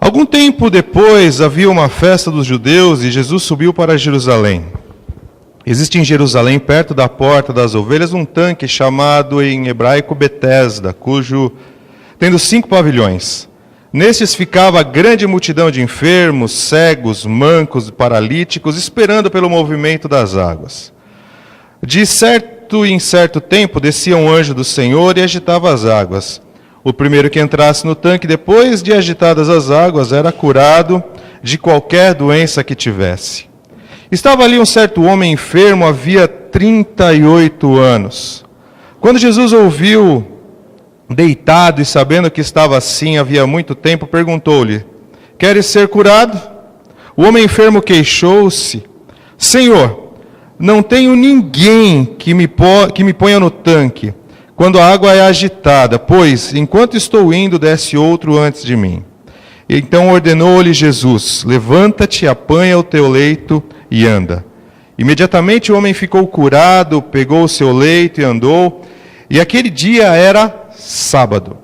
Algum tempo depois havia uma festa dos judeus e Jesus subiu para Jerusalém. Existe em Jerusalém, perto da Porta das Ovelhas, um tanque chamado em hebraico Betesda, tendo 5 pavilhões. Nestes ficava a grande multidão de enfermos, cegos, mancos e paralíticos, esperando pelo movimento das águas. De certo em certo tempo descia um anjo do Senhor e agitava as águas. O primeiro que entrasse no tanque, depois de agitadas as águas, era curado de qualquer doença que tivesse. Estava ali um certo homem enfermo, havia 38 anos. Quando Jesus ouviu, deitado e sabendo que estava assim havia muito tempo, perguntou-lhe: queres ser curado? O homem enfermo queixou-se: Senhor, não tenho ninguém que me ponha no tanque quando a água é agitada, pois, enquanto estou indo, desce outro antes de mim. Então ordenou-lhe Jesus: levanta-te, apanha o teu leito e anda. Imediatamente o homem ficou curado, pegou o seu leito e andou, e aquele dia era sábado.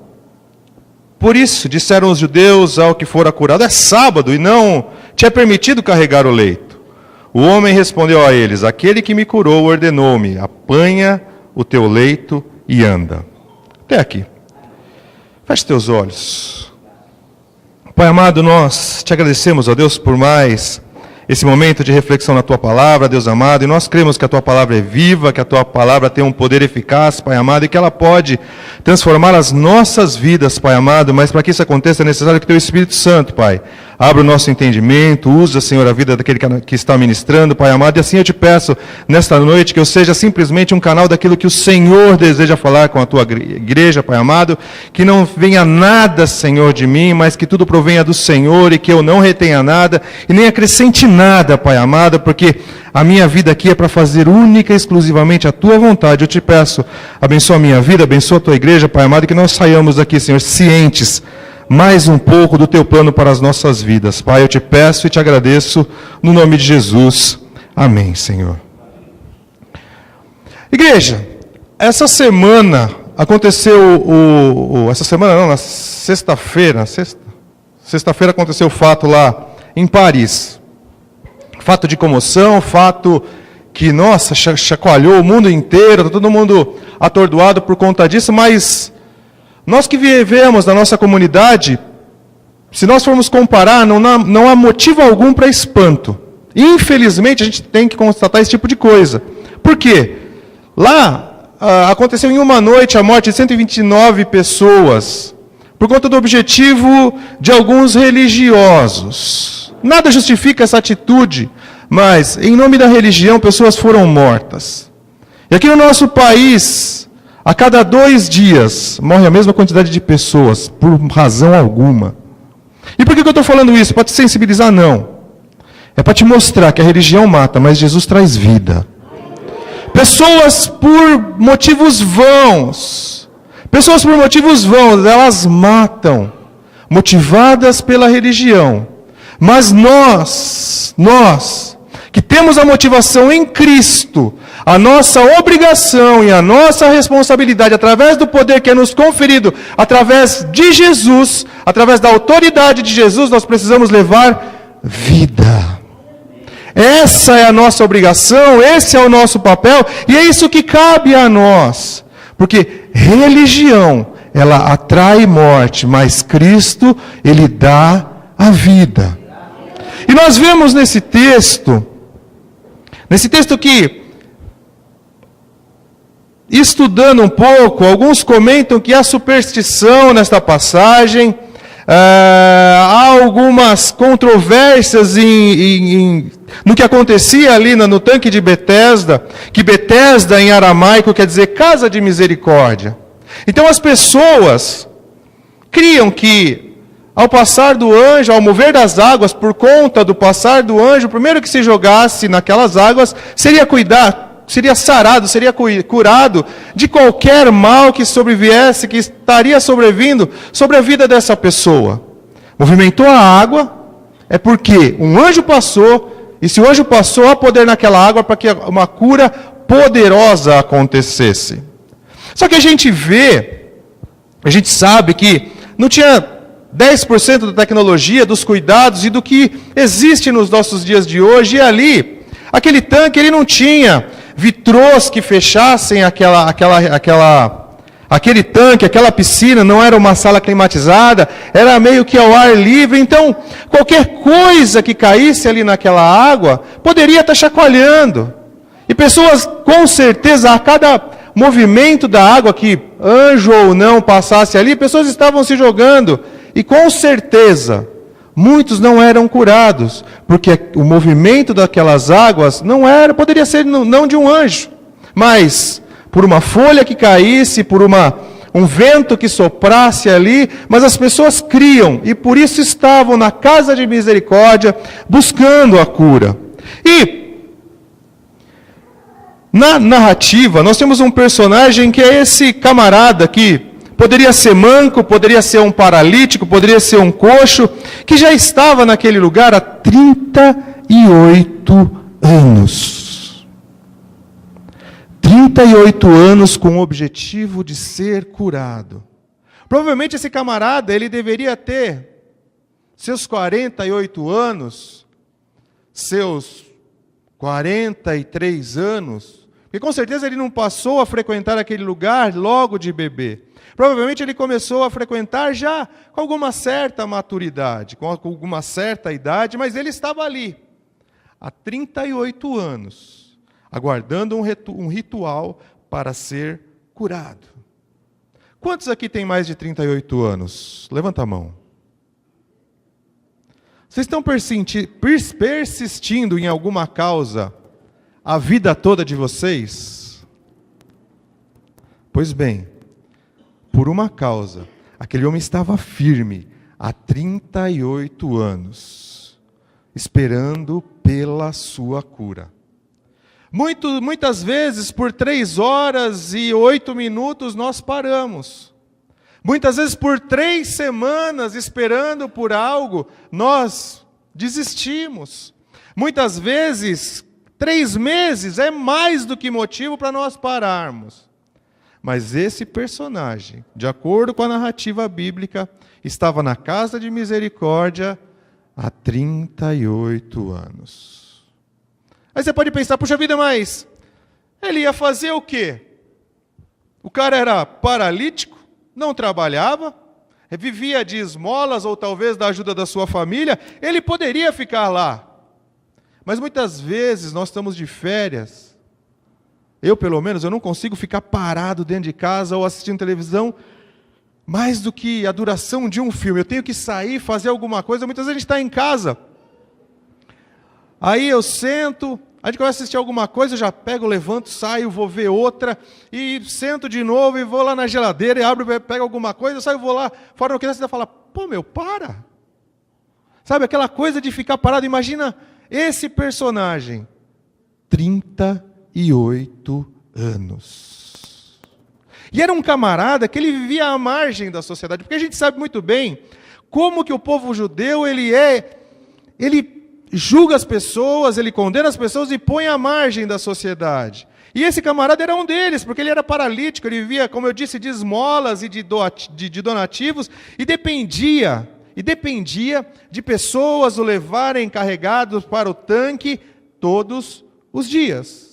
Por isso disseram os judeus ao que fora curado: é sábado e não te é permitido carregar o leito. O homem respondeu a eles: aquele que me curou ordenou-me: apanha o teu leito e anda. Até aqui. Feche teus olhos. Pai amado, nós te agradecemos, ó Deus, por mais esse momento de reflexão na Tua Palavra, Deus amado, e nós cremos que a Tua Palavra é viva, que a Tua Palavra tem um poder eficaz, Pai amado, e que ela pode transformar as nossas vidas, Pai amado, mas para que isso aconteça é necessário que Teu Espírito Santo, Pai, abra o nosso entendimento, usa, Senhor, a vida daquele que está ministrando, Pai amado, e assim eu te peço, nesta noite, que eu seja simplesmente um canal daquilo que o Senhor deseja falar com a Tua igreja, Pai amado, que não venha nada, Senhor, de mim, mas que tudo provenha do Senhor, e que eu não retenha nada, e nem acrescente nada, Pai amado, porque a minha vida aqui é para fazer única e exclusivamente a Tua vontade. Eu te peço, abençoa a minha vida, abençoa a Tua igreja, Pai amado, que nós saiamos daqui, Senhor, cientes mais um pouco do Teu plano para as nossas vidas. Pai, eu te peço e te agradeço, no nome de Jesus. Amém, Senhor. Igreja, essa semana aconteceu essa semana não, na sexta-feira aconteceu o fato lá em Paris. Fato de comoção, fato que, nossa, chacoalhou o mundo inteiro, está todo mundo atordoado por conta disso, mas nós que vivemos na nossa comunidade, se nós formos comparar, não há motivo algum para espanto. Infelizmente, a gente tem que constatar esse tipo de coisa. Por quê? Lá, aconteceu em uma noite a morte de 129 pessoas, por conta do objetivo de alguns religiosos. Nada justifica essa atitude, mas, em nome da religião, pessoas foram mortas. E aqui no nosso país, a cada 2 dias, morre a mesma quantidade de pessoas, por razão alguma. E por que eu estou falando isso? Para te sensibilizar? Não. É para te mostrar que a religião mata, mas Jesus traz vida. Pessoas por motivos vãos. Pessoas por motivos vãos, elas matam, motivadas pela religião. Mas nós, que temos a motivação em Cristo, a nossa obrigação e a nossa responsabilidade, através do poder que é nos conferido, através de Jesus, através da autoridade de Jesus, nós precisamos levar vida. Essa é a nossa obrigação, esse é o nosso papel, e é isso que cabe a nós. Porque religião, ela atrai morte, mas Cristo, Ele dá a vida. E nós vemos nesse texto que, estudando um pouco, alguns comentam que há superstição nesta passagem, há algumas controvérsias no que acontecia ali no tanque de Betesda, que Betesda em aramaico quer dizer casa de misericórdia. Então as pessoas criam que, ao passar do anjo, ao mover das águas, por conta do passar do anjo, o primeiro que se jogasse naquelas águas seria sarado, seria curado de qualquer mal que sobreviesse, que estaria sobrevindo sobre a vida dessa pessoa. Movimentou a água, é porque um anjo passou, e se o anjo passou, há poder naquela água para que uma cura poderosa acontecesse. Só que a gente sabe que não tinha 10% da tecnologia, dos cuidados e do que existe nos nossos dias de hoje. E ali, aquele tanque, ele não tinha vitrôs que fechassem aquele tanque, aquela piscina, não era uma sala climatizada, era meio que ao ar livre. Então, qualquer coisa que caísse ali naquela água, poderia estar chacoalhando. E pessoas, com certeza, a cada movimento da água, que anjo ou não passasse ali, pessoas estavam se jogando. E com certeza, muitos não eram curados, porque o movimento daquelas águas poderia ser não de um anjo, mas por uma folha que caísse, por um vento que soprasse ali, mas as pessoas criam, e por isso estavam na casa de misericórdia, buscando a cura. E na narrativa, nós temos um personagem que é esse camarada que poderia ser manco, poderia ser um paralítico, poderia ser um coxo, que já estava naquele lugar há 38 anos. 38 anos com o objetivo de ser curado. Provavelmente esse camarada, ele deveria ter seus 48 anos, seus 43 anos, porque com certeza ele não passou a frequentar aquele lugar logo de bebê. Provavelmente ele começou a frequentar já com alguma certa maturidade, com alguma certa idade, mas ele estava ali, há 38 anos, aguardando um ritual para ser curado. Quantos aqui têm mais de 38 anos? Levanta a mão. Vocês estão persistindo em alguma causa a vida toda de vocês? Pois bem, por uma causa, aquele homem estava firme há 38 anos, esperando pela sua cura. Muitas vezes, por 3 horas e 8 minutos, nós paramos. Muitas vezes, por 3 semanas, esperando por algo, nós desistimos. Muitas vezes, 3 meses é mais do que motivo para nós pararmos. Mas esse personagem, de acordo com a narrativa bíblica, estava na casa de misericórdia há 38 anos. Aí você pode pensar, puxa vida, mas ele ia fazer o quê? O cara era paralítico, não trabalhava, vivia de esmolas ou talvez da ajuda da sua família, ele poderia ficar lá. Mas muitas vezes nós estamos de férias. Eu, pelo menos, eu não consigo ficar parado dentro de casa ou assistindo televisão mais do que a duração de um filme. Eu tenho que sair, fazer alguma coisa. Muitas vezes a gente está em casa. Aí eu sento, a gente começa a assistir alguma coisa, eu já pego, levanto, saio, vou ver outra, e sento de novo, e vou lá na geladeira, e abro, pego alguma coisa, eu saio, vou lá, fora no que você fala, pô, meu, para. Sabe, aquela coisa de ficar parado. Imagina esse personagem, 38 anos. E era um camarada que ele vivia à margem da sociedade, porque a gente sabe muito bem como que o povo judeu, ele julga as pessoas, ele condena as pessoas e põe à margem da sociedade. E esse camarada era um deles, porque ele era paralítico, ele vivia, como eu disse, de esmolas e de donativos, e dependia de pessoas o levarem carregados para o tanque todos os dias.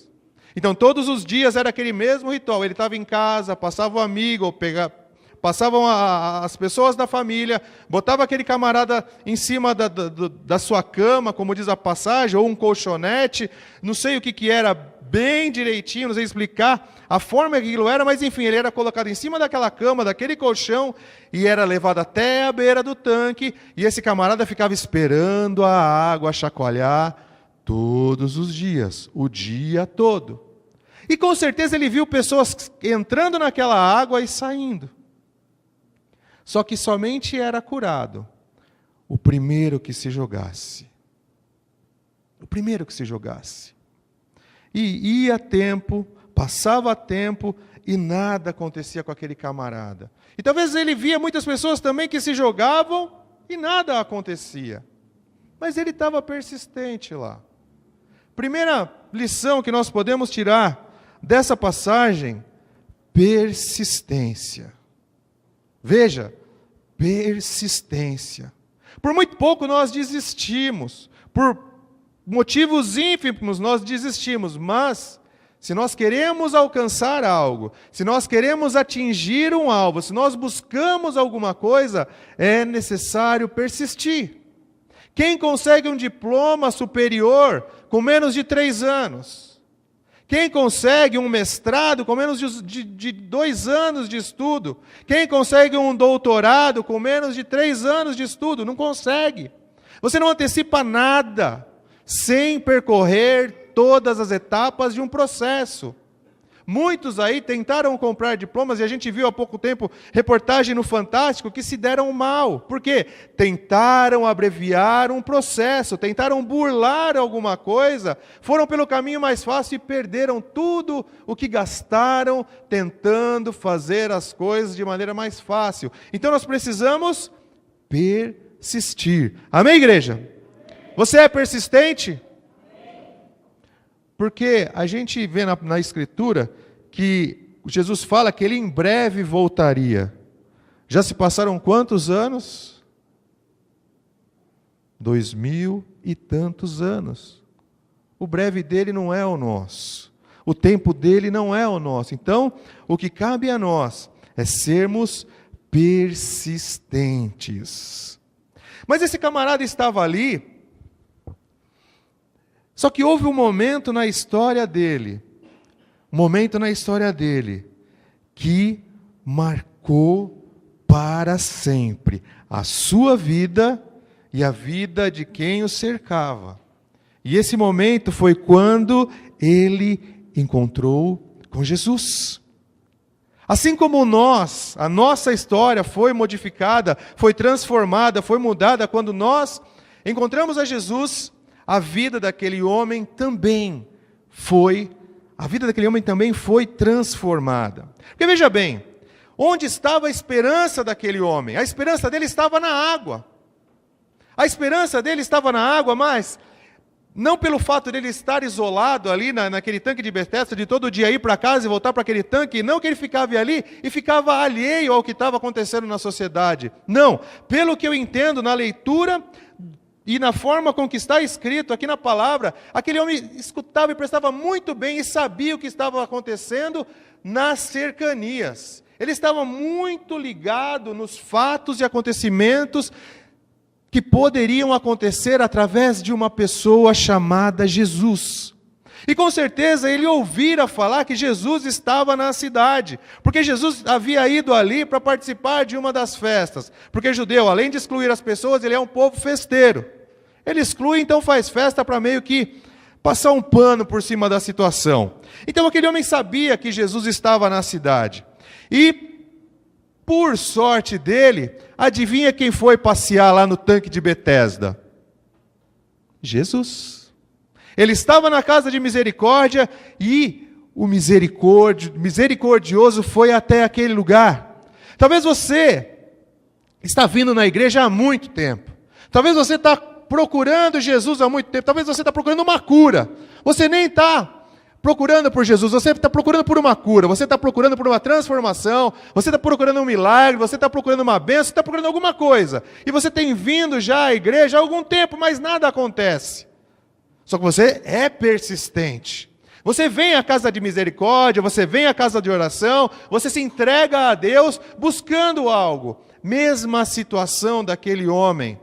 Então, todos os dias era aquele mesmo ritual. Ele estava em casa, passava o amigo, passavam as pessoas da família, botava aquele camarada em cima da sua cama, como diz a passagem, ou um colchonete, não sei o que era bem direitinho, não sei explicar a forma que aquilo era, mas enfim, ele era colocado em cima daquela cama, daquele colchão, e era levado até a beira do tanque, e esse camarada ficava esperando a água chacoalhar todos os dias, o dia todo. E com certeza ele viu pessoas entrando naquela água e saindo. Só que somente era curado o primeiro que se jogasse. O primeiro que se jogasse. E ia tempo, passava tempo e nada acontecia com aquele camarada. E talvez ele via muitas pessoas também que se jogavam e nada acontecia. Mas ele estava persistente lá. Primeira lição que nós podemos tirar dessa passagem: persistência. Veja, persistência. Por muito pouco nós desistimos, por motivos ínfimos nós desistimos, mas se nós queremos alcançar algo, se nós queremos atingir um alvo, se nós buscamos alguma coisa, é necessário persistir. Quem consegue um diploma superior com menos de 3 anos? Quem consegue um mestrado com menos de 2 anos de estudo? Quem consegue um doutorado com menos de 3 anos de estudo? Não consegue. Você não antecipa nada sem percorrer todas as etapas de um processo. Muitos aí tentaram comprar diplomas, e a gente viu há pouco tempo reportagem no Fantástico que se deram mal. Por quê? Tentaram abreviar um processo, tentaram burlar alguma coisa, foram pelo caminho mais fácil e perderam tudo o que gastaram tentando fazer as coisas de maneira mais fácil. Então nós precisamos persistir. Amém, igreja? Você é persistente? Porque a gente vê na Escritura que Jesus fala que Ele em breve voltaria. Já se passaram quantos anos? 2000 e tantos anos. O breve dele não é o nosso. O tempo dele não é o nosso. Então, o que cabe a nós é sermos persistentes. Mas esse camarada estava ali. Só que houve um momento na história dele, que marcou para sempre a sua vida e a vida de quem o cercava. E esse momento foi quando ele encontrou com Jesus. Assim como nós, a nossa história foi modificada, foi transformada, foi mudada quando nós encontramos a Jesus. A vida daquele homem também foi transformada. Porque veja bem, onde estava a esperança daquele homem? A esperança dele estava na água. A esperança dele estava na água, mas não pelo fato dele estar isolado ali naquele tanque de Betesda, de todo dia ir para casa e voltar para aquele tanque, não que ele ficava ali e ficava alheio ao que estava acontecendo na sociedade. Não, pelo que eu entendo na leitura e na forma com que está escrito aqui na palavra, aquele homem escutava e prestava muito bem e sabia o que estava acontecendo nas cercanias. Ele estava muito ligado nos fatos e acontecimentos que poderiam acontecer através de uma pessoa chamada Jesus. E com certeza ele ouvira falar que Jesus estava na cidade, porque Jesus havia ido ali para participar de uma das festas. Porque judeu, além de excluir as pessoas, ele é um povo festeiro. Ele exclui, então faz festa para meio que passar um pano por cima da situação. Então aquele homem sabia que Jesus estava na cidade. E, por sorte dele, adivinha quem foi passear lá no tanque de Betesda? Jesus. Ele estava na casa de misericórdia e o misericordioso foi até aquele lugar. Talvez você está vindo na igreja há muito tempo. Talvez você está procurando Jesus há muito tempo. Talvez você está procurando uma cura. Você nem está procurando por Jesus, você está procurando por uma cura, você está procurando por uma transformação, você está procurando um milagre, você está procurando uma bênção, você está procurando alguma coisa. E você tem vindo já à igreja há algum tempo, mas nada acontece. Só que você é persistente. Você vem à casa de misericórdia, você vem à casa de oração, você se entrega a Deus buscando algo. Mesma situação daquele homem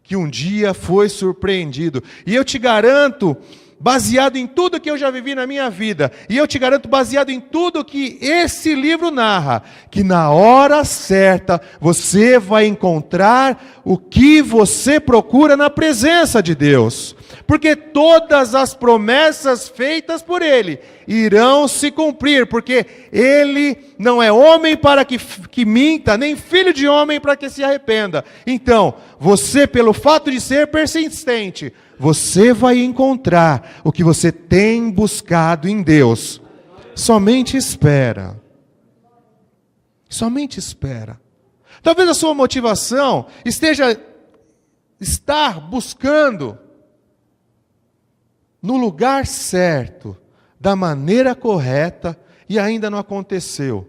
que um dia foi surpreendido. E eu te garanto, baseado em tudo que eu já vivi na minha vida, e eu te garanto, baseado em tudo que esse livro narra, que na hora certa você vai encontrar o que você procura na presença de Deus. Porque todas as promessas feitas por Ele irão se cumprir, porque Ele não é homem para que minta, nem filho de homem para que se arrependa. Então, você, pelo fato de ser persistente, você vai encontrar o que você tem buscado em Deus. Somente espera. Somente espera. Talvez a sua motivação esteja estar buscando no lugar certo, da maneira correta, e ainda não aconteceu.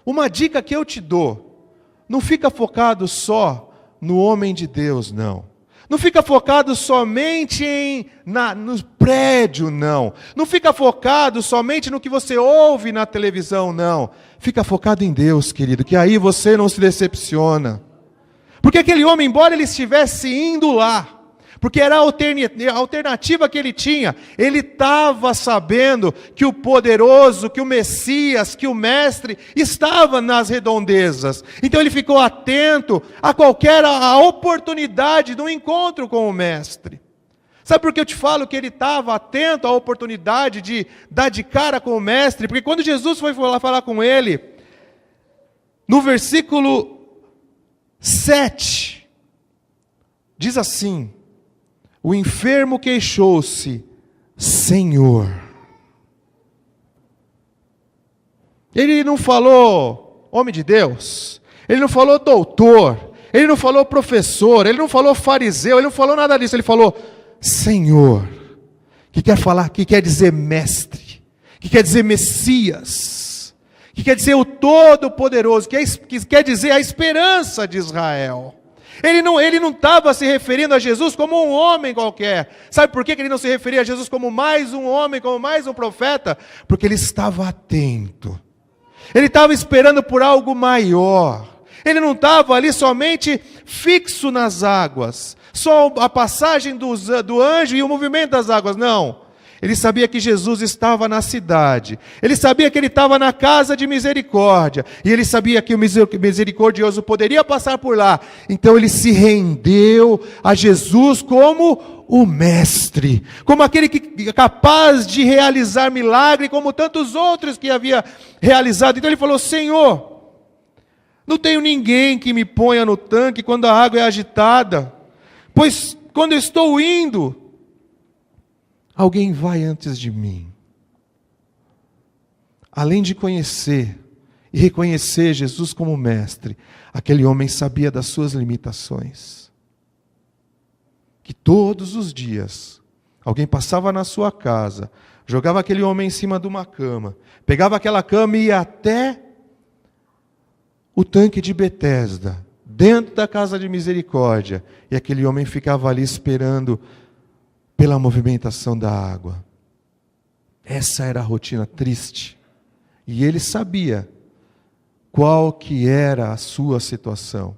Uma dica que eu te dou: não fica focado só no homem de Deus, não. Não fica focado somente no prédio, não. Não fica focado somente no que você ouve na televisão, não. Fica focado em Deus, querido, que aí você não se decepciona. Porque aquele homem, embora ele estivesse indo lá, porque era a alternativa que ele tinha, ele estava sabendo que o poderoso, que o Messias, que o Mestre estava nas redondezas. Então ele ficou atento a qualquer oportunidade do encontro com o Mestre. Sabe por que eu te falo que ele estava atento à oportunidade de dar de cara com o Mestre? Porque quando Jesus foi lá falar com ele, no versículo 7, diz assim: o enfermo queixou-se, Senhor. Ele não falou homem de Deus, ele não falou doutor, ele não falou professor, ele não falou fariseu, ele não falou nada disso, ele falou Senhor, que quer dizer mestre, que quer dizer Messias, que quer dizer o Todo-Poderoso, que quer dizer a esperança de Israel. Ele não estava se referindo a Jesus como um homem qualquer. Sabe por que ele não se referia a Jesus como mais um homem, como mais um profeta? Porque ele estava atento. Ele estava esperando por algo maior. Ele não estava ali somente fixo nas águas, só a passagem do anjo e o movimento das águas, não. Ele sabia que Jesus estava na cidade. Ele sabia que ele estava na casa de misericórdia. E ele sabia que o misericordioso poderia passar por lá. Então ele se rendeu a Jesus como o mestre. Como aquele que é capaz de realizar milagre, como tantos outros que havia realizado. Então ele falou, Senhor, não tenho ninguém que me ponha no tanque quando a água é agitada. Pois quando eu estou indo, alguém vai antes de mim. Além de conhecer e reconhecer Jesus como mestre, aquele homem sabia das suas limitações. Que todos os dias, alguém passava na sua casa, jogava aquele homem em cima de uma cama, pegava aquela cama e ia até o tanque de Betesda, dentro da casa de misericórdia, e aquele homem ficava ali esperando pela movimentação da água. Essa era a rotina triste. E ele sabia qual que era a sua situação.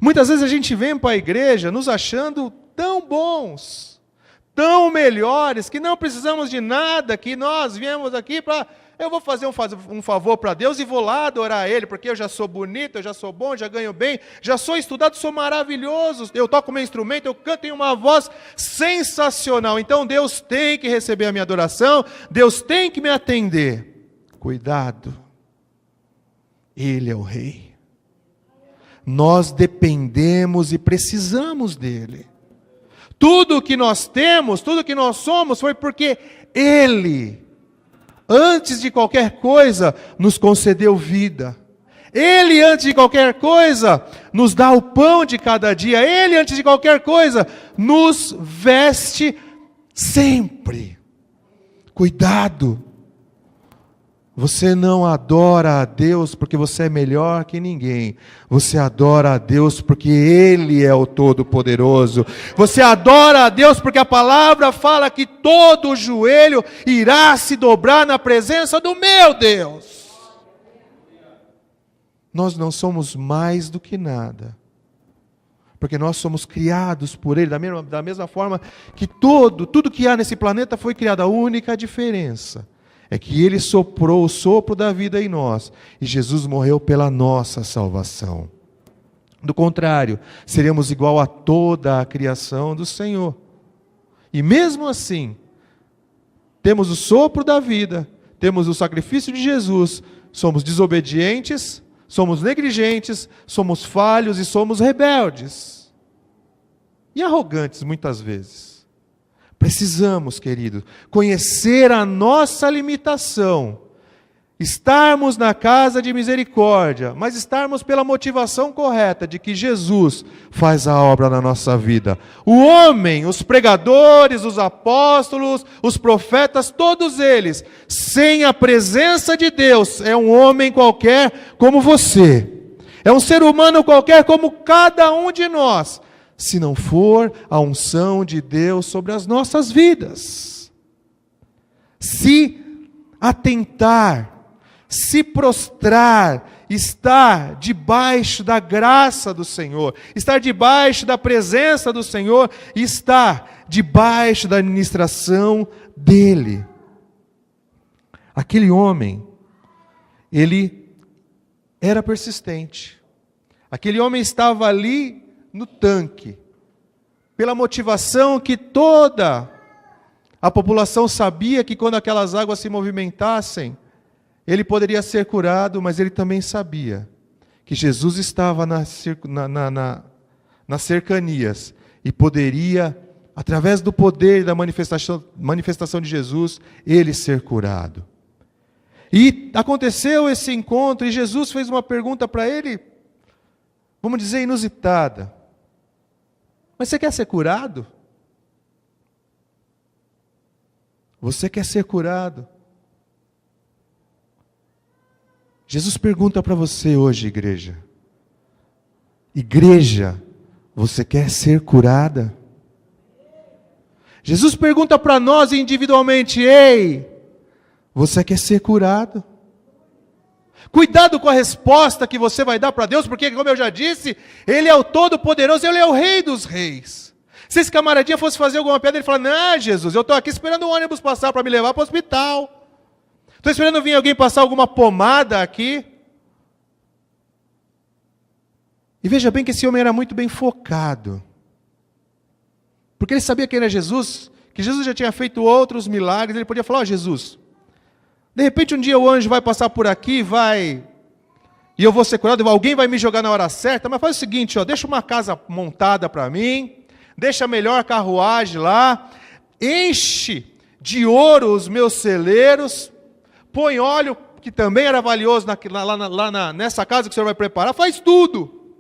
Muitas vezes a gente vem para a igreja nos achando tão bons, tão melhores, que não precisamos de nada, que nós viemos aqui para... Eu vou fazer um favor para Deus e vou lá adorar Ele, porque eu já sou bonito, eu já sou bom, já ganho bem, já sou estudado, sou maravilhoso, eu toco meu instrumento, eu canto, tenho uma voz sensacional. Então Deus tem que receber a minha adoração, Deus tem que me atender. Cuidado, Ele é o Rei. Nós dependemos e precisamos dEle. Tudo que nós temos, tudo que nós somos, foi porque Ele, antes de qualquer coisa, nos concedeu vida. Ele, antes de qualquer coisa, nos dá o pão de cada dia. Ele, antes de qualquer coisa, nos veste sempre. Cuidado. Você não adora a Deus porque você é melhor que ninguém. Você adora a Deus porque Ele é o Todo-Poderoso. Você adora a Deus porque a palavra fala que todo joelho irá se dobrar na presença do meu Deus. Nós não somos mais do que nada. Porque nós somos criados por Ele, da mesma forma que tudo que há nesse planeta foi criado. A única diferença é que Ele soprou o sopro da vida em nós, e Jesus morreu pela nossa salvação. Do contrário, seríamos igual a toda a criação do Senhor. E mesmo assim, temos o sopro da vida, temos o sacrifício de Jesus, somos desobedientes, somos negligentes, somos falhos e somos rebeldes. E arrogantes muitas vezes. Precisamos, querido, conhecer a nossa limitação, estarmos na casa de misericórdia, mas estarmos pela motivação correta de que Jesus faz a obra na nossa vida. O homem, os pregadores, os apóstolos, os profetas, todos eles, sem a presença de Deus, é um homem qualquer como você. É um ser humano qualquer como cada um de nós, se não for a unção de Deus sobre as nossas vidas. Se atentar, se prostrar, estar debaixo da graça do Senhor, estar debaixo da presença do Senhor, estar debaixo da administração dEle. Aquele homem, ele era persistente. Aquele homem estava ali no tanque, pela motivação que toda a população sabia que quando aquelas águas se movimentassem, ele poderia ser curado, mas ele também sabia que Jesus estava nas cercanias e poderia, através do poder da manifestação de Jesus, ele ser curado. E aconteceu esse encontro e Jesus fez uma pergunta para ele, vamos dizer, inusitada. Mas você quer ser curado? Você quer ser curado? Jesus pergunta para você hoje, igreja. Igreja, você quer ser curada? Jesus pergunta para nós individualmente, ei, você quer ser curado? Cuidado com a resposta que você vai dar para Deus, porque como eu já disse, Ele é o Todo-Poderoso, Ele é o Rei dos Reis. Se esse camaradinha fosse fazer alguma piada, ele fala, não, Jesus, eu estou aqui esperando o ônibus passar para me levar para o hospital. Estou esperando vir alguém passar alguma pomada aqui. E veja bem que esse homem era muito bem focado. Porque ele sabia que era Jesus, que Jesus já tinha feito outros milagres. Ele podia falar, Jesus, de repente um dia o anjo vai passar por aqui, e eu vou ser curado, alguém vai me jogar na hora certa, mas faz o seguinte, deixa uma casa montada para mim, deixa a melhor carruagem lá, enche de ouro os meus celeiros, põe óleo, que também era valioso nessa casa que o Senhor vai preparar, faz tudo.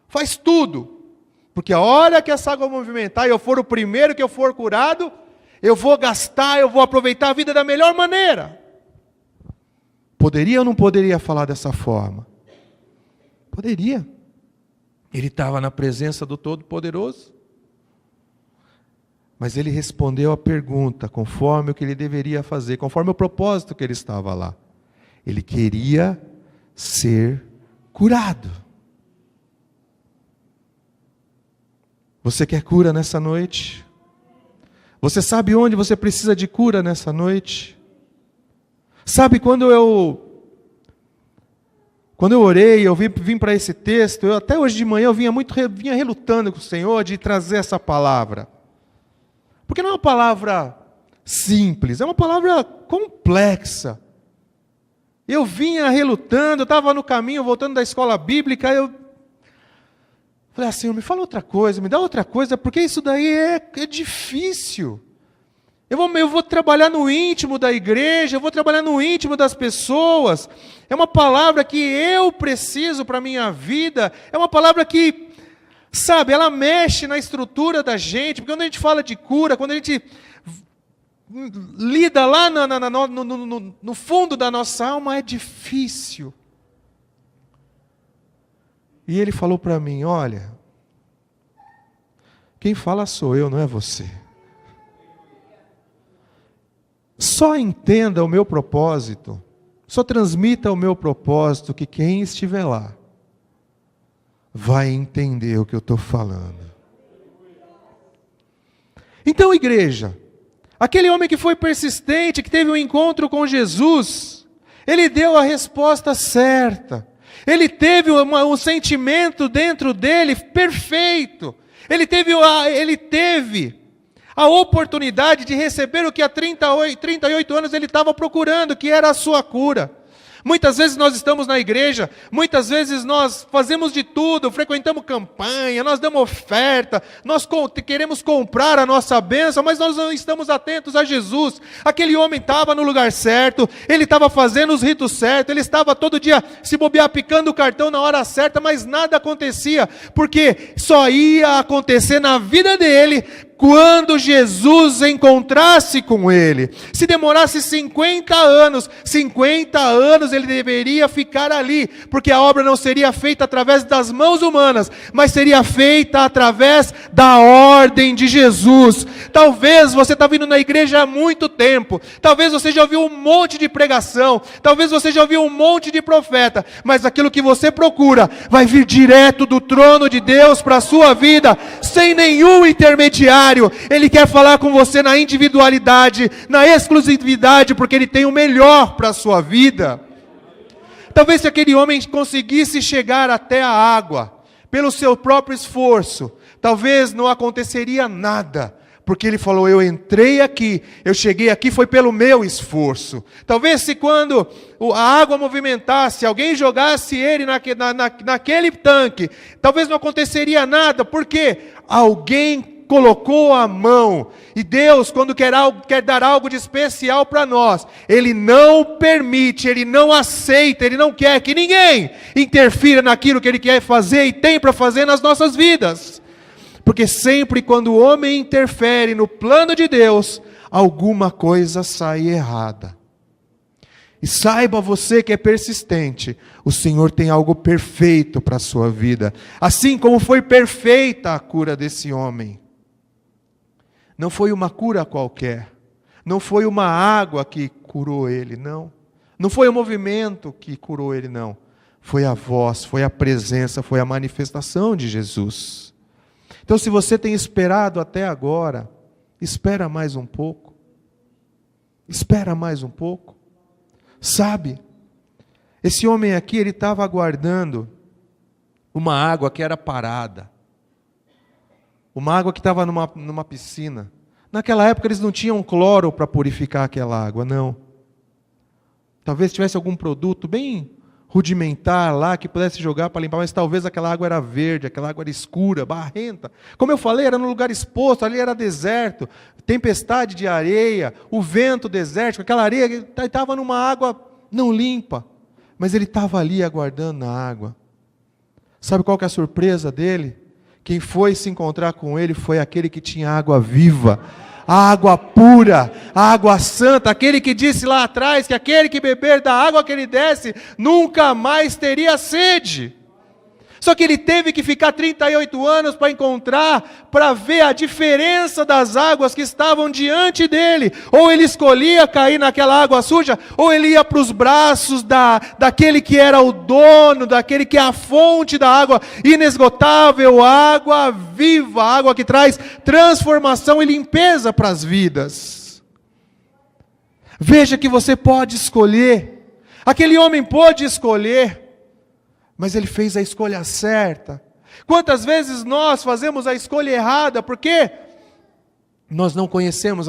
Faz tudo. Porque a hora que essa água movimentar e eu for o primeiro que eu for curado, eu vou gastar, eu vou aproveitar a vida da melhor maneira. Poderia ou não poderia falar dessa forma? Poderia. Ele estava na presença do Todo-Poderoso. Mas ele respondeu a pergunta conforme o que ele deveria fazer, conforme o propósito que ele estava lá. Ele queria ser curado. Você quer cura nessa noite? Você sabe onde você precisa de cura nessa noite? Sabe quando eu orei, eu vim para esse texto, até hoje de manhã eu vinha relutando com o Senhor de trazer essa palavra. Porque não é uma palavra simples, é uma palavra complexa. Eu vinha relutando, eu estava no caminho, voltando da escola bíblica, eu falei assim, me fala outra coisa, me dá outra coisa, porque isso daí é difícil. Eu vou trabalhar no íntimo da igreja, eu vou trabalhar no íntimo das pessoas. É uma palavra que eu preciso para a minha vida, é uma palavra que, sabe, ela mexe na estrutura da gente, porque quando a gente fala de cura, quando a gente lida lá no fundo da nossa alma, é difícil. E ele falou para mim, olha, quem fala sou eu, não é você. Só entenda o meu propósito, só transmita o meu propósito, que quem estiver lá vai entender o que eu estou falando. Então, igreja, aquele homem que foi persistente, que teve um encontro com Jesus, ele deu a resposta certa. Ele teve um sentimento dentro dele perfeito. Ele teve a oportunidade de receber o que há 38 anos ele estava procurando, que era a sua cura. Muitas vezes nós estamos na igreja, muitas vezes nós fazemos de tudo, frequentamos campanha, nós damos oferta, nós queremos comprar a nossa bênção, mas nós não estamos atentos a Jesus. Aquele homem estava no lugar certo, ele estava fazendo os ritos certos, ele estava todo dia se bobear, picando o cartão na hora certa, mas nada acontecia, porque só ia acontecer na vida dele quando Jesus encontrasse com ele. Se demorasse 50 anos ele deveria ficar ali, porque a obra não seria feita através das mãos humanas, mas seria feita através da ordem de Jesus. Talvez você está vindo na igreja há muito tempo, talvez você já ouviu um monte de pregação, talvez você já ouviu um monte de profeta, mas aquilo que você procura vai vir direto do trono de Deus para a sua vida, sem nenhum intermediário. Ele quer falar com você na individualidade, na exclusividade, porque Ele tem o melhor para a sua vida. Talvez se aquele homem conseguisse chegar até a água, pelo seu próprio esforço, talvez não aconteceria nada, porque ele falou, eu entrei aqui, eu cheguei aqui, foi pelo meu esforço. Talvez se quando a água movimentasse, alguém jogasse ele naquele tanque, talvez não aconteceria nada, porque alguém colocou a mão. E Deus, quando quer dar algo de especial para nós, Ele não permite, Ele não aceita, Ele não quer que ninguém interfira naquilo que Ele quer fazer e tem para fazer nas nossas vidas. Porque sempre quando o homem interfere no plano de Deus, alguma coisa sai errada. E saiba você que é persistente, o Senhor tem algo perfeito para a sua vida. Assim como foi perfeita a cura desse homem. Não foi uma cura qualquer. Não foi uma água que curou ele, não. Não foi o movimento que curou ele, não. Foi a voz, foi a presença, foi a manifestação de Jesus. Então, se você tem esperado até agora, espera mais um pouco. Espera mais um pouco. Sabe, esse homem aqui, ele estava aguardando uma água que era parada. Uma água que estava numa piscina. Naquela época eles não tinham cloro para purificar aquela água, não. Talvez tivesse algum produto bem rudimentar lá, que pudesse jogar para limpar, mas talvez aquela água era verde, aquela água era escura, barrenta. Como eu falei, era num lugar exposto, ali era deserto, tempestade de areia, o vento desértico, aquela areia estava numa água não limpa, mas ele estava ali aguardando a água. Sabe qual que é a surpresa dele? Quem foi se encontrar com ele foi aquele que tinha água viva, a água pura, a água santa, aquele que disse lá atrás que aquele que beber da água que ele desse, nunca mais teria sede. Só que ele teve que ficar 38 anos para encontrar, para ver a diferença das águas que estavam diante dele. Ou ele escolhia cair naquela água suja, ou ele ia para os braços daquele que era o dono, daquele que é a fonte da água inesgotável, água viva, água que traz transformação e limpeza para as vidas. Veja que você pode escolher. Aquele homem pôde escolher, mas ele fez a escolha certa. Quantas vezes nós fazemos a escolha errada, porque nós não conhecemos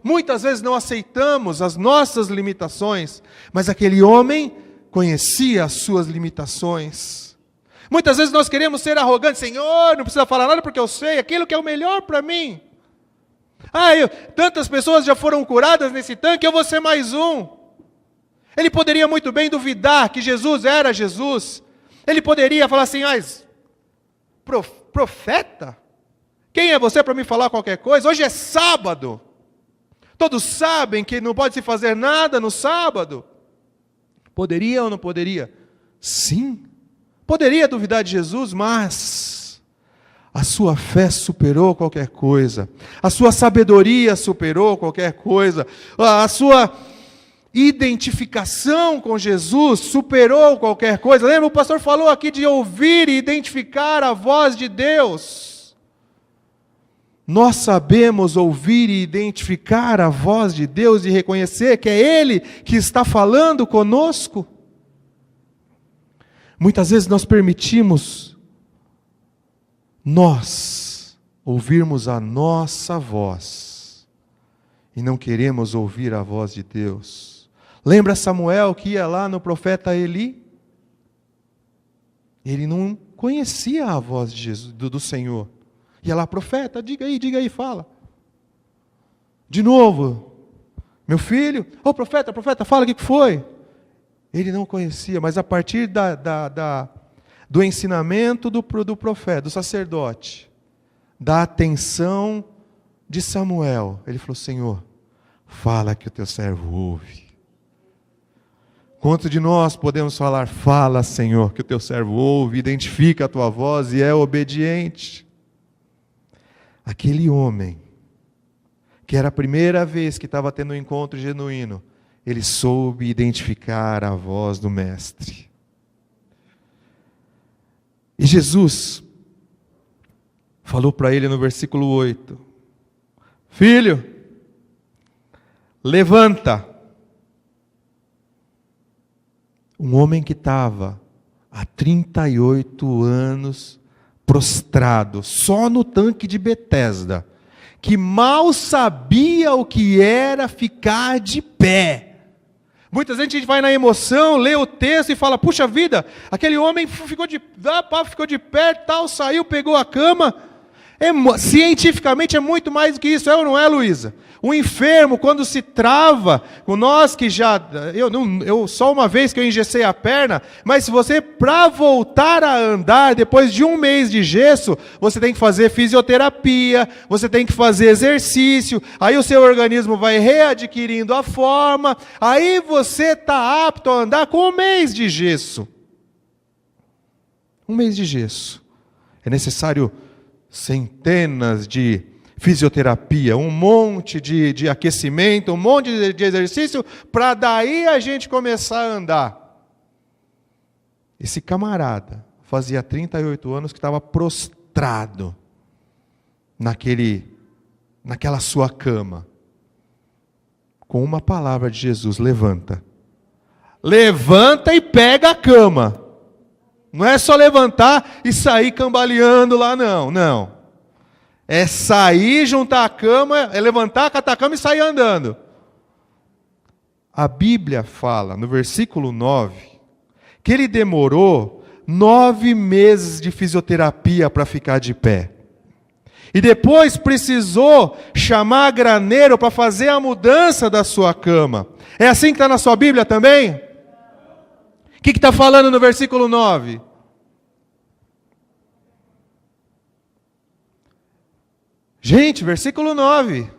muitas vezes não aceitamos as nossas limitações, mas aquele homem conhecia as suas limitações. Muitas vezes nós queremos ser arrogantes, Senhor, não precisa falar nada porque eu sei aquilo que é o melhor para mim. Tantas pessoas já foram curadas nesse tanque, eu vou ser mais um. Ele poderia muito bem duvidar que Jesus era Jesus. Ele poderia falar assim, mas profeta? Quem é você para me falar qualquer coisa? Hoje é sábado. Todos sabem que não pode se fazer nada no sábado. Poderia ou não poderia? Sim. Poderia duvidar de Jesus, mas a sua fé superou qualquer coisa. A sua sabedoria superou qualquer coisa. A sua identificação com Jesus superou qualquer coisa. Lembra, o pastor falou aqui de ouvir e identificar a voz de Deus. Nós sabemos ouvir e identificar a voz de Deus e reconhecer que é Ele que está falando conosco. Muitas vezes nós permitimos nós ouvirmos a nossa voz e não queremos ouvir a voz de Deus. Lembra Samuel que ia lá no profeta Eli? Ele não conhecia a voz de Jesus, do Senhor. Ia lá, profeta, diga aí, fala. De novo, meu filho, profeta, fala o que foi. Ele não conhecia, mas a partir do ensinamento do profeta, do sacerdote, da atenção de Samuel. Ele falou: Senhor, fala que o teu servo ouve. Quantos de nós podemos falar: fala, Senhor, que o teu servo ouve, identifica a tua voz e é obediente? Aquele homem, que era a primeira vez que estava tendo um encontro genuíno, ele soube identificar a voz do Mestre. E Jesus falou para ele no versículo 8: Filho, levanta. Um homem que estava há 38 anos prostrado, só no tanque de Betesda, que mal sabia o que era ficar de pé. Muitas vezes a gente vai na emoção, lê o texto e fala: puxa vida, aquele homem ficou de pé, tal, saiu, pegou a cama. Cientificamente é muito mais do que isso, é ou não é, Luísa? O enfermo, quando se trava, com nós que já, eu só uma vez que eu engessei a perna, mas se você, para voltar a andar, depois de 1 mês de gesso, você tem que fazer fisioterapia, você tem que fazer exercício, aí o seu organismo vai readquirindo a forma, aí você está apto a andar com 1 mês de gesso. 1 mês de gesso. É necessário centenas de fisioterapia, um monte de aquecimento, um monte de exercício, para daí a gente começar a andar. Esse camarada fazia 38 anos que estava prostrado naquela sua cama, com uma palavra de Jesus: levanta. Levanta e pega a cama. Não é só levantar e sair cambaleando lá, não. É sair, juntar a cama, é levantar, catar a cama e sair andando. A Bíblia fala, no versículo 9, que ele demorou 9 meses de fisioterapia para ficar de pé. E depois precisou chamar graneiro para fazer a mudança da sua cama. É assim que está na sua Bíblia também? O que está falando no versículo 9? Gente, versículo 9.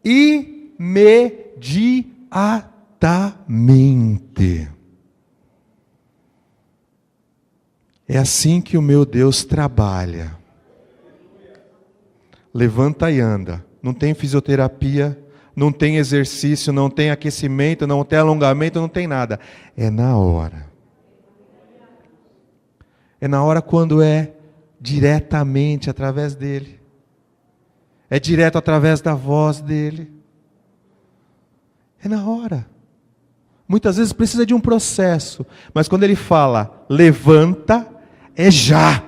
Imediatamente. É assim que o meu Deus trabalha. Levanta e anda. Não tem fisioterapia, não tem exercício, não tem aquecimento, não tem alongamento, não tem nada. É na hora. É na hora quando é diretamente através dele. É direto através da voz dele. É na hora. Muitas vezes precisa de um processo, mas quando ele fala, levanta, é já.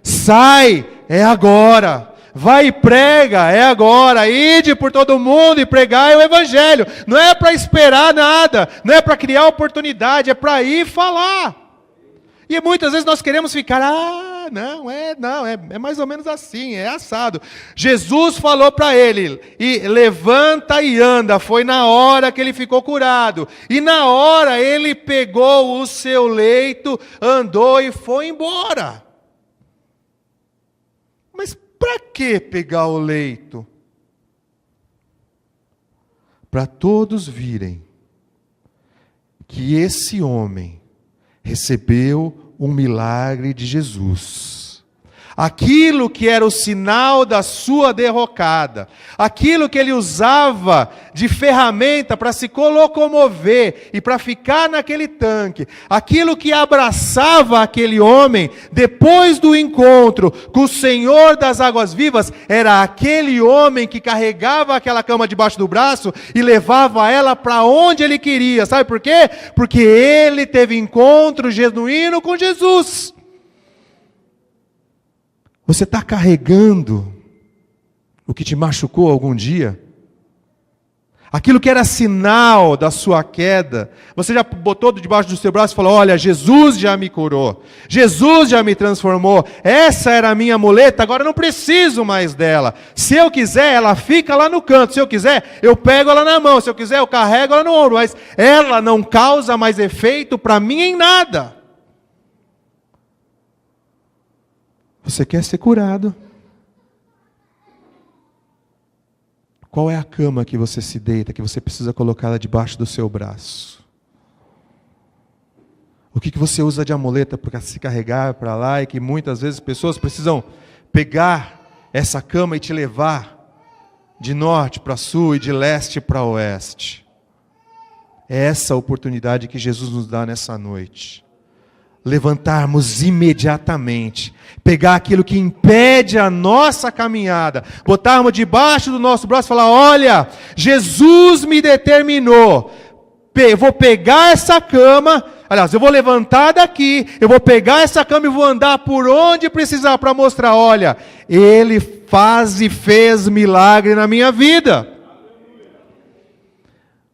Sai, é agora. Vai e prega, é agora. Ide por todo mundo e pregai o Evangelho. Não é para esperar nada, não é para criar oportunidade, é para ir falar. E muitas vezes nós queremos ficar, é mais ou menos assim, é assado. Jesus falou para ele, e levanta e anda, foi na hora que ele ficou curado. E na hora ele pegou o seu leito, andou e foi embora. Mas para que pegar o leito? Para todos virem que esse homem recebeu um milagre de Jesus. Aquilo que era o sinal da sua derrocada, aquilo que ele usava de ferramenta para se locomover e para ficar naquele tanque, aquilo que abraçava aquele homem depois do encontro com o Senhor das águas vivas, era aquele homem que carregava aquela cama debaixo do braço e levava ela para onde ele queria. Sabe por quê? Porque ele teve encontro genuíno com Jesus. Você está carregando o que te machucou algum dia? Aquilo que era sinal da sua queda, você já botou debaixo do seu braço e falou: olha, Jesus já me curou, Jesus já me transformou, essa era a minha muleta, agora eu não preciso mais dela. Se eu quiser, ela fica lá no canto, se eu quiser, eu pego ela na mão, se eu quiser, eu carrego ela no ombro, mas ela não causa mais efeito para mim em nada. Você quer ser curado? Qual é a cama que você se deita, que você precisa colocá-la debaixo do seu braço? O que você usa de amuleta para se carregar para lá e que muitas vezes pessoas precisam pegar essa cama e te levar de norte para sul e de leste para oeste? É essa a oportunidade que Jesus nos dá nessa noite. Levantarmos imediatamente, pegar aquilo que impede a nossa caminhada, botarmos debaixo do nosso braço e falar: olha, Jesus me determinou, eu vou pegar essa cama, aliás, eu vou levantar daqui, eu vou pegar essa cama e vou andar por onde precisar para mostrar: olha, Ele faz e fez milagre na minha vida.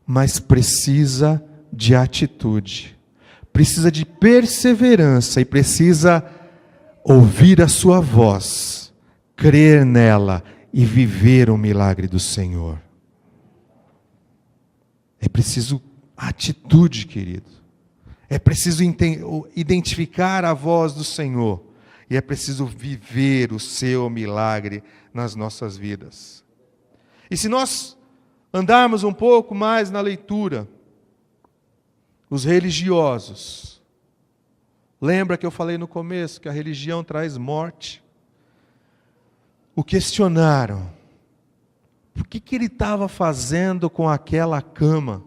Mas precisa de atitude, precisa de perseverança e precisa ouvir a sua voz, crer nela e viver o milagre do Senhor. É preciso atitude, querido. É preciso identificar a voz do Senhor. E é preciso viver o seu milagre nas nossas vidas. E se nós andarmos um pouco mais na leitura, os religiosos, lembra que eu falei no começo que a religião traz morte? O questionaram. O que ele estava fazendo com aquela cama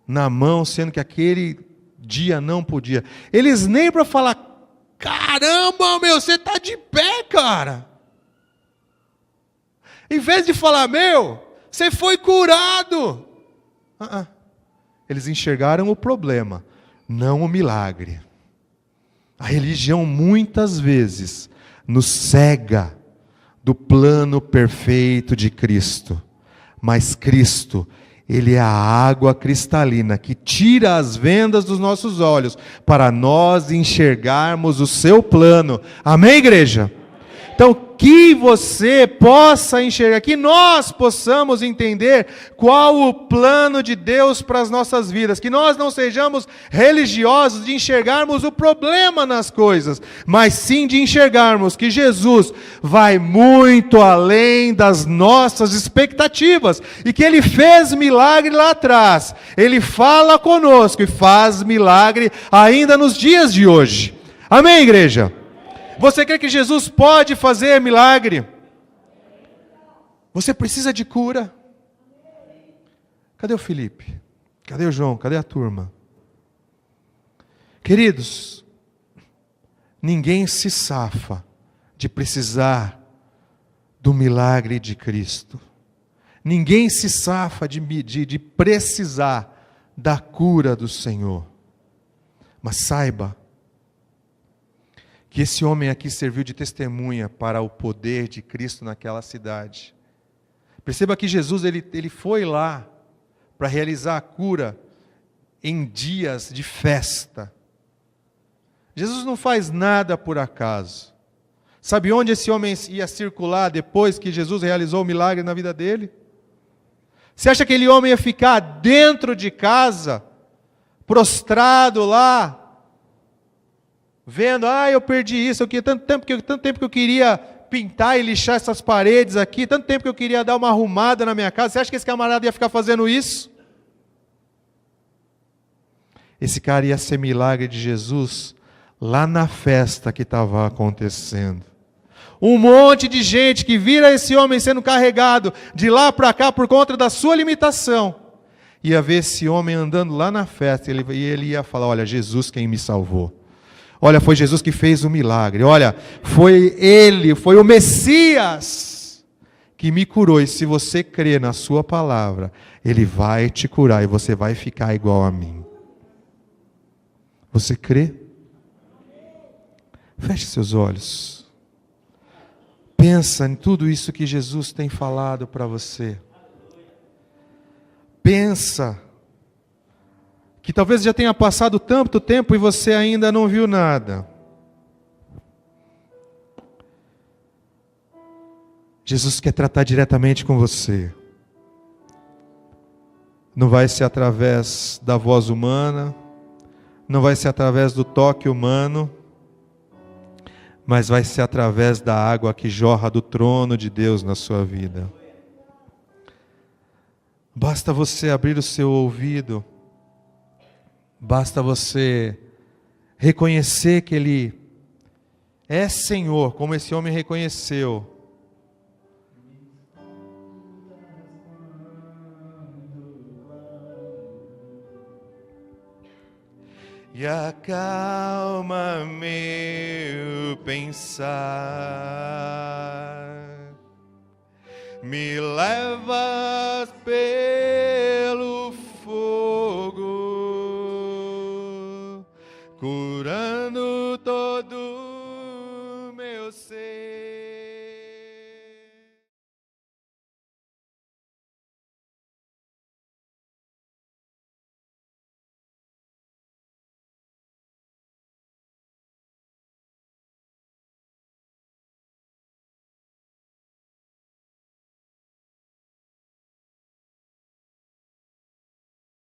na mão, sendo que aquele dia não podia? Eles nem para falar: caramba, meu, você está de pé, cara. Em vez de falar: meu, você foi curado. Eles enxergaram o problema, não o milagre. A religião muitas vezes nos cega do plano perfeito de Cristo. Mas Cristo, Ele é a água cristalina que tira as vendas dos nossos olhos para nós enxergarmos o seu plano. Amém, igreja? Então, que você possa enxergar, que nós possamos entender qual o plano de Deus para as nossas vidas, que nós não sejamos religiosos de enxergarmos o problema nas coisas, mas sim de enxergarmos que Jesus vai muito além das nossas expectativas, e que Ele fez milagre lá atrás, Ele fala conosco e faz milagre ainda nos dias de hoje. Amém, igreja? Você crê que Jesus pode fazer milagre? Você precisa de cura? Cadê o Felipe? Cadê o João? Cadê a turma? Queridos, ninguém se safa de precisar do milagre de Cristo. Ninguém se safa de precisar da cura do Senhor. Mas saiba que esse homem aqui serviu de testemunha para o poder de Cristo naquela cidade. Perceba que Jesus ele foi lá para realizar a cura em dias de festa. Jesus não faz nada por acaso. Sabe onde esse homem ia circular depois que Jesus realizou o milagre na vida dele? Você acha que aquele homem ia ficar dentro de casa, prostrado lá, vendo: eu perdi isso, tanto tempo que eu queria pintar e lixar essas paredes aqui, tanto tempo que eu queria dar uma arrumada na minha casa? Você acha que esse camarada ia ficar fazendo isso? Esse cara ia ser milagre de Jesus lá na festa que estava acontecendo. Um monte de gente que vira esse homem sendo carregado de lá para cá por conta da sua limitação, ia ver esse homem andando lá na festa, e ele ia falar: olha, Jesus quem me salvou. Olha, foi Jesus que fez o milagre. Olha, foi Ele, foi o Messias que me curou. E se você crer na sua palavra, Ele vai te curar e você vai ficar igual a mim. Você crê? Feche seus olhos. Pensa em tudo isso que Jesus tem falado para você. Pensa que talvez já tenha passado tanto tempo e você ainda não viu nada. Jesus quer tratar diretamente com você. Não vai ser através da voz humana, não vai ser através do toque humano, mas vai ser através da água que jorra do trono de Deus na sua vida. Basta você abrir o seu ouvido, basta você reconhecer que Ele é Senhor, como esse homem reconheceu. E acalma meu pensar, me levas